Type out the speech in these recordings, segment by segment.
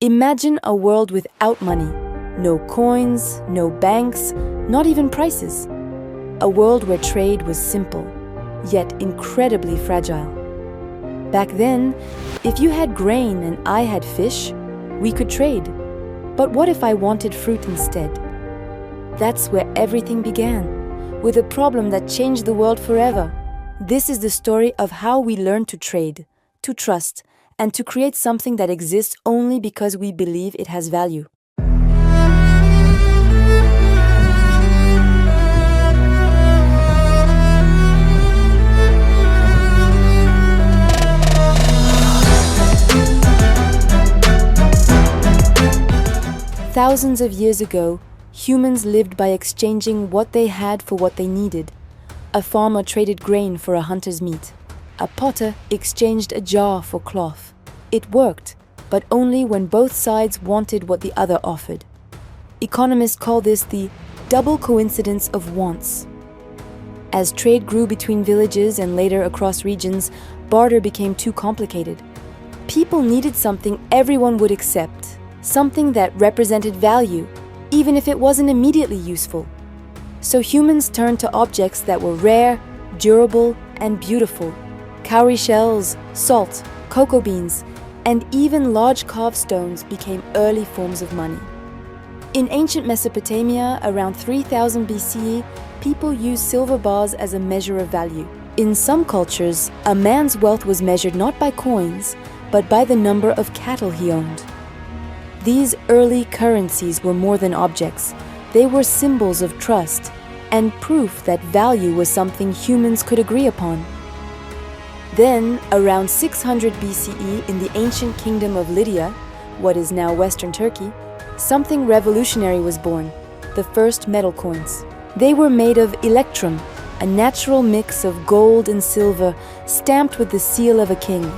Imagine a world without money. No coins, no banks, not even prices. A world where trade was simple, yet incredibly fragile. Back then, if you had grain and I had fish, we could trade. But what if I wanted fruit instead? That's where everything began, with a problem that changed the world forever. This is the story of how we learned to trade, to trust, and to create something that exists only because we believe it has value. Thousands of years ago, humans lived by exchanging what they had for what they needed. A farmer traded grain for a hunter's meat. A potter exchanged a jar for cloth. It worked, but only when both sides wanted what the other offered. Economists call this the double coincidence of wants. As trade grew between villages and later across regions, barter became too complicated. People needed something everyone would accept, something that represented value, even if it wasn't immediately useful. So humans turned to objects that were rare, durable, and beautiful. Cowrie shells, salt, cocoa beans, and even large carved stones became early forms of money. In ancient Mesopotamia, around 3000 BCE, people used silver bars as a measure of value. In some cultures, a man's wealth was measured not by coins, but by the number of cattle he owned. These early currencies were more than objects. They were symbols of trust and proof that value was something humans could agree upon. Then, around 600 BCE, in the ancient kingdom of Lydia, what is now Western Turkey, something revolutionary was born: the first metal coins. They were made of electrum, a natural mix of gold and silver stamped with the seal of a king.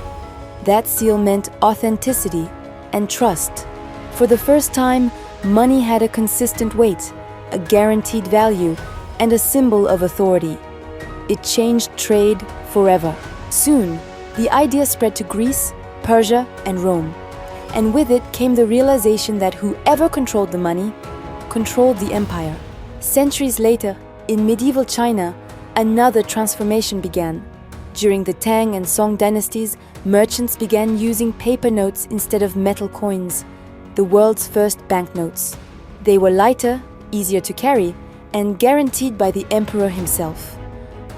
That seal meant authenticity and trust. For the first time, money had a consistent weight, a guaranteed value, and a symbol of authority. It changed trade forever. Soon, the idea spread to Greece, Persia, and Rome. And with it came the realization that whoever controlled the money controlled the empire. Centuries later, in medieval China, another transformation began. During the Tang and Song dynasties, merchants began using paper notes instead of metal coins, the world's first banknotes. They were lighter, easier to carry, and guaranteed by the emperor himself.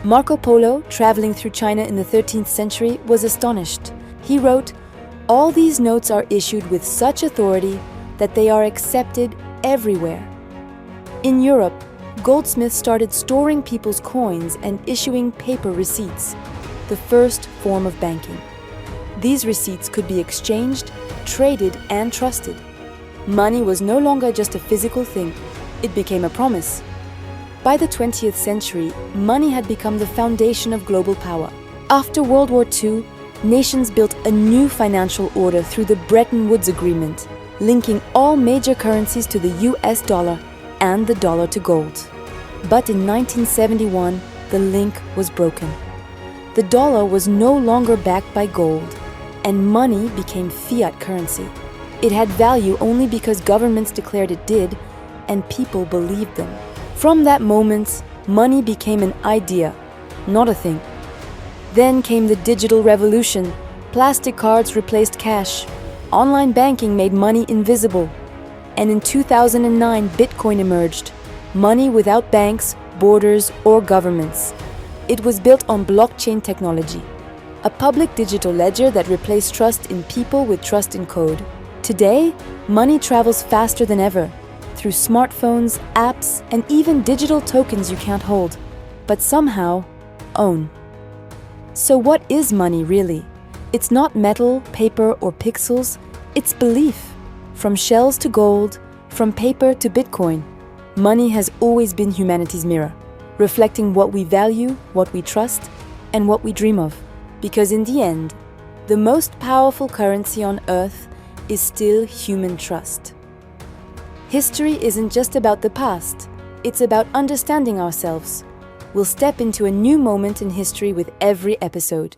Marco Polo, traveling through China in the 13th century, was astonished. He wrote, "All these notes are issued with such authority that they are accepted everywhere." In Europe, goldsmiths started storing people's coins and issuing paper receipts, the first form of banking. These receipts could be exchanged, traded, and trusted. Money was no longer just a physical thing, it became a promise. By the 20th century, money had become the foundation of global power. After World War II, nations built a new financial order through the Bretton Woods Agreement, linking all major currencies to the US dollar and the dollar to gold. But in 1971, the link was broken. The dollar was no longer backed by gold, and money became fiat currency. It had value only because governments declared it did, and people believed them. From that moment, money became an idea, not a thing. Then came the digital revolution. Plastic cards replaced cash. Online banking made money invisible. And in 2009, Bitcoin emerged. Money without banks, borders, or governments. It was built on blockchain technology, a public digital ledger that replaced trust in people with trust in code. Today, money travels faster than ever, through smartphones, apps, and even digital tokens you can't hold, but somehow own. So what is money really? It's not metal, paper, or pixels, it's belief. From shells to gold, from paper to Bitcoin, money has always been humanity's mirror, reflecting what we value, what we trust, and what we dream of. Because in the end, the most powerful currency on earth is still human trust. History isn't just about the past, it's about understanding ourselves. We'll step into a new moment in history with every episode.